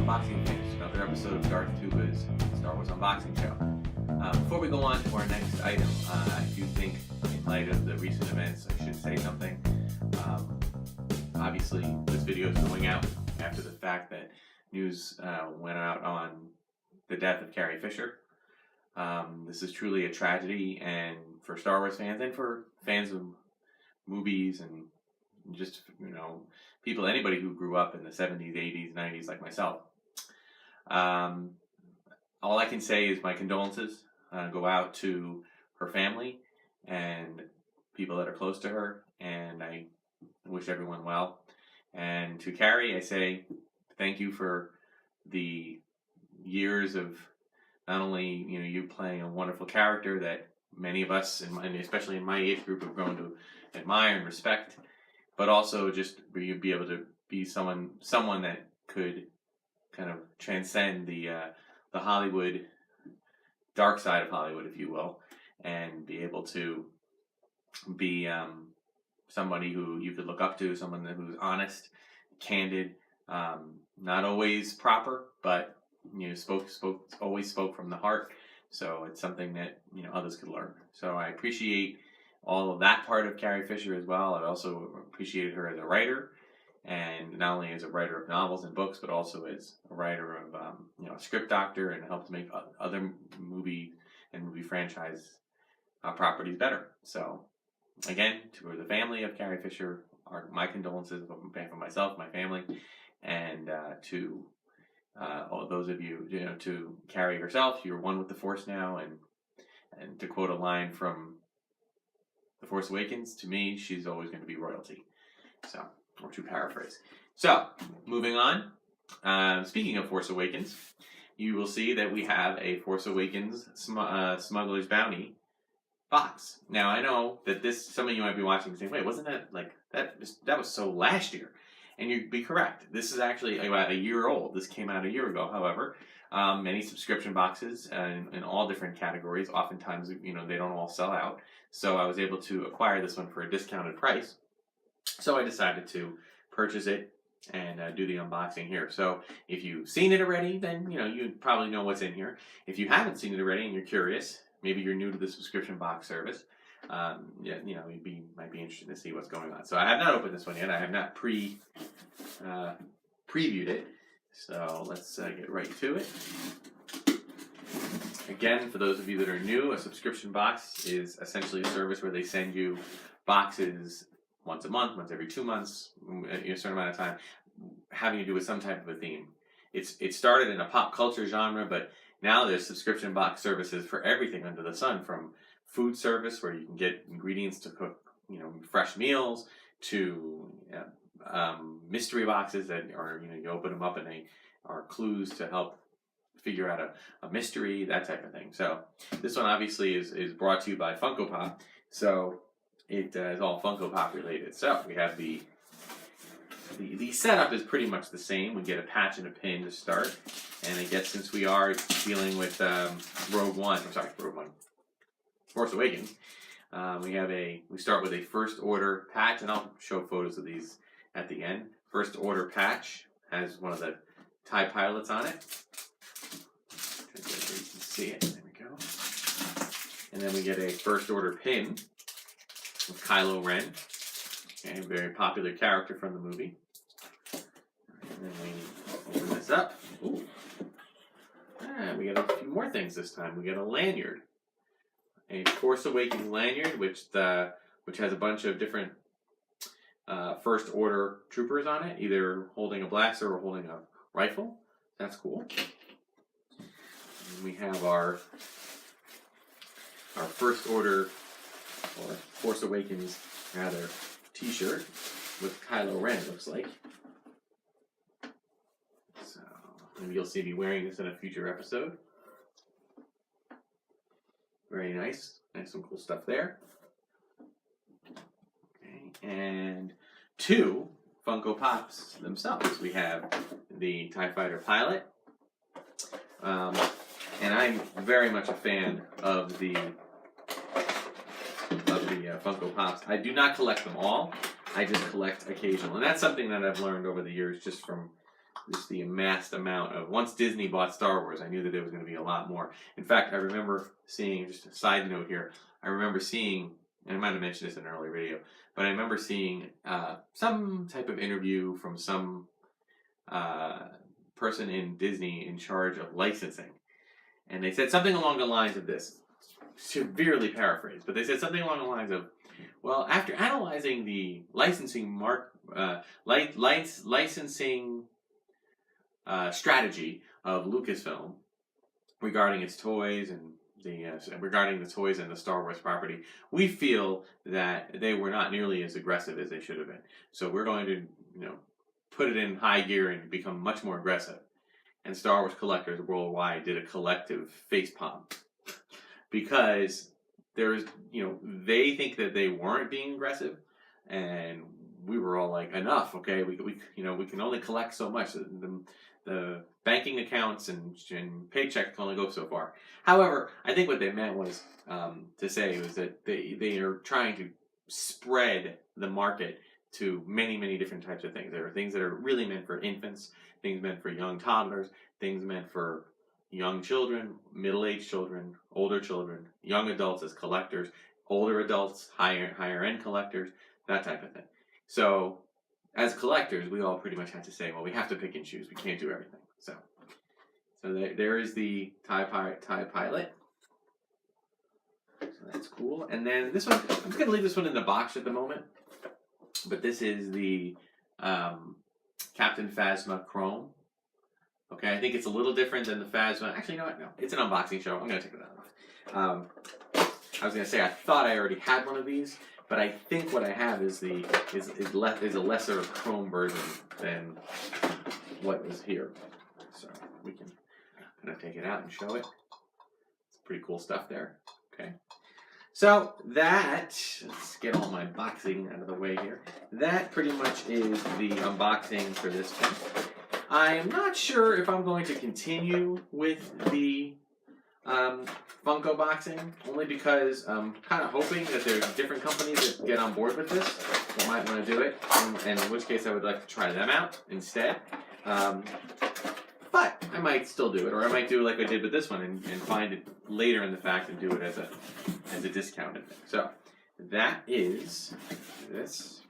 unboxing things. Another episode of Darthtuba's Star Wars unboxing show. Before we go on to our next item, I do think, in light of the recent events, I should say something. Obviously, this video is going out after the fact that news went out on the death of Carrie Fisher. This is truly a tragedy, and for Star Wars fans and for fans of movies and just, anybody who grew up in the 70s, 80s, 90s like myself. All I can say is my condolences go out to her family and people that are close to her, and I wish everyone well. And to Carrie, I say thank you for the years of not only you playing a wonderful character that many of us, and especially in my age group, have grown to admire and respect, but also just be able to be someone that could kind of transcend the Hollywood dark side of Hollywood, if you will, and be able to be somebody who you could look up to, someone who's honest, candid, not always proper, but always spoke from the heart. So it's something that others could learn. So I appreciate all of that part of Carrie Fisher as well. I also appreciated her as a writer, and not only as a writer of novels and books, but also as a writer of a script doctor, and helped make other movie and movie franchise properties better. So again, to the family of Carrie Fisher, my condolences on behalf of myself, my family, and to all those of you, to Carrie herself, you're one with the Force now, and to quote a line from The Force Awakens, to me, she's always going to be royalty. So, or to paraphrase. So, moving on. Speaking of Force Awakens, you will see that we have a Force Awakens Smugglers Bounty box. Now, I know that some of you might be watching and saying, wait, wasn't that like that was so last year? And you'd be correct. This is actually about a year old. This came out a year ago, however. Many subscription boxes in all different categories. Oftentimes, they don't all sell out. So I was able to acquire this one for a discounted price. So I decided to purchase it and do the unboxing here. So if you've seen it already, then you probably know what's in here. If you haven't seen it already and you're curious, maybe you're new to the subscription box service, you might be interested to see what's going on. So I have not opened this one yet. I have not previewed it. So let's get right to it. Again, for those of you that are new, a subscription box is essentially a service where they send you boxes once a month, once every 2 months, a certain amount of time, having to do with some type of a theme. It started in a pop culture genre, but now there's subscription box services for everything under the sun, from food service where you can get ingredients to cook, fresh meals, to mystery boxes that are, you open them up and they are clues to help figure out a mystery, that type of thing. So this one obviously is brought to you by Funko Pop. So it is all Funko Pop related. So we have the setup is pretty much the same. We get a patch and a pin to start, and I guess since we are dealing with Force Awakens, we start with a first order patch, and I'll show photos of these at the end. First order patch has one of the TIE pilots on it. You can see it. There we go. And then we get a first order pin with Kylo Ren, a very popular character from the movie. And then we open this up. Ooh. We get a few more things this time. We get a lanyard, a Force Awakens lanyard, which has a bunch of different first order troopers on it, either holding a blaster or holding a rifle. That's cool. And we have our first order, or Force Awakens rather, t-shirt with Kylo Ren, it looks like. So maybe you'll see me wearing this in a future episode. Very nice. Some cool stuff there. Okay, and 2 Funko Pops themselves. We have the TIE Fighter pilot, and I'm very much a fan of the Funko Pops. I do not collect them all. I just collect occasional, and that's something that I've learned over the years, just from just the amassed amount of, once Disney bought Star Wars, I knew that there was going to be a lot more. In fact, I remember seeing, just a side note here, I remember seeing, and I might have mentioned this in an earlier video, but I remember seeing some type of interview from some person in Disney in charge of licensing. And they said something along the lines of this, severely paraphrased, but they said something along the lines of, well, after analyzing the licensing licensing strategy of Lucasfilm regarding its toys and regarding the toys and the Star Wars property, we feel that they were not nearly as aggressive as they should have been. So we're going to, put it in high gear and become much more aggressive. And Star Wars collectors worldwide did a collective facepalm because there's, they think that they weren't being aggressive, and we were all like, enough, okay? We can only collect so much. The banking accounts and paychecks can only go so far. However, I think what they meant was to say was that they are trying to spread the market to many, many different types of things. There are things that are really meant for infants, things meant for young toddlers, things meant for young children, middle-aged children, older children, young adults as collectors, older adults, higher end collectors, that type of thing. So as collectors, we all pretty much have to say, well, we have to pick and choose. We can't do everything. So there is the TIE Pilot. So that's cool. And then this one, I'm just going to leave this one in the box at the moment. But this is the Captain Phasma Chrome. Okay, I think it's a little different than the Phasma. Actually, you know what? No, it's an unboxing show. I'm going to take it out. I was going to say, I thought I already had one of these, but I think what I have is a lesser chrome version than what is here. So we can kind of take it out and show it. It's pretty cool stuff there. Okay. So that, let's get all my boxing out of the way here. That pretty much is the unboxing for this one. I'm not sure if I'm going to continue with the Funko boxing, only because I'm kind of hoping that there's different companies that get on board with this that might want to do it, and in which case I would like to try them out instead. But I might still do it, or I might do like I did with this one and find it later in the fact and do it as a discounted thing. So that is this.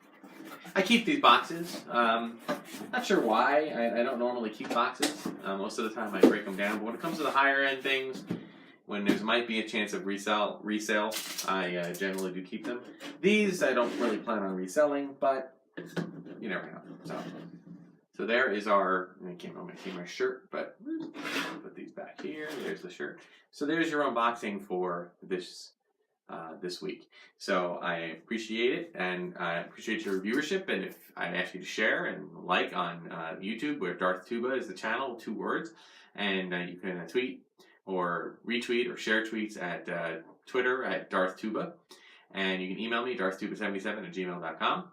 I keep these boxes. Not sure why. I don't normally keep boxes. Most of the time I break them down. But when it comes to the higher end things, when there might be a chance of resale, I generally do keep them. These I don't really plan on reselling, but you never know. So there is our, I can't remember my shirt, but put these back here. There's the shirt. So there's your unboxing for this week. So I appreciate it, and I appreciate your viewership. And if I ask you to share and like on YouTube, where Darthtuba is the channel, 2 words, and you can tweet or retweet or share tweets at Twitter at Darthtuba, and you can email me darthtuba77@gmail.com.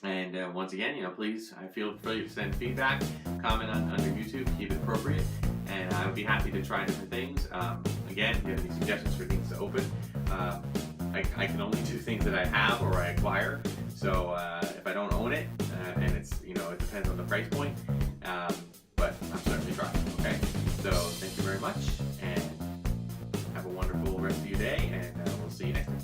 And once again, please, I feel free to send feedback, comment under YouTube, keep it appropriate, and I would be happy to try different things. Again, if you have any suggestions for things to open, I can only do things that I have or I acquire. So if I don't own it, and it's, it depends on the price point, but I'm certainly trying. Okay, so thank you very much, and have a wonderful rest of your day, and we'll see you next time.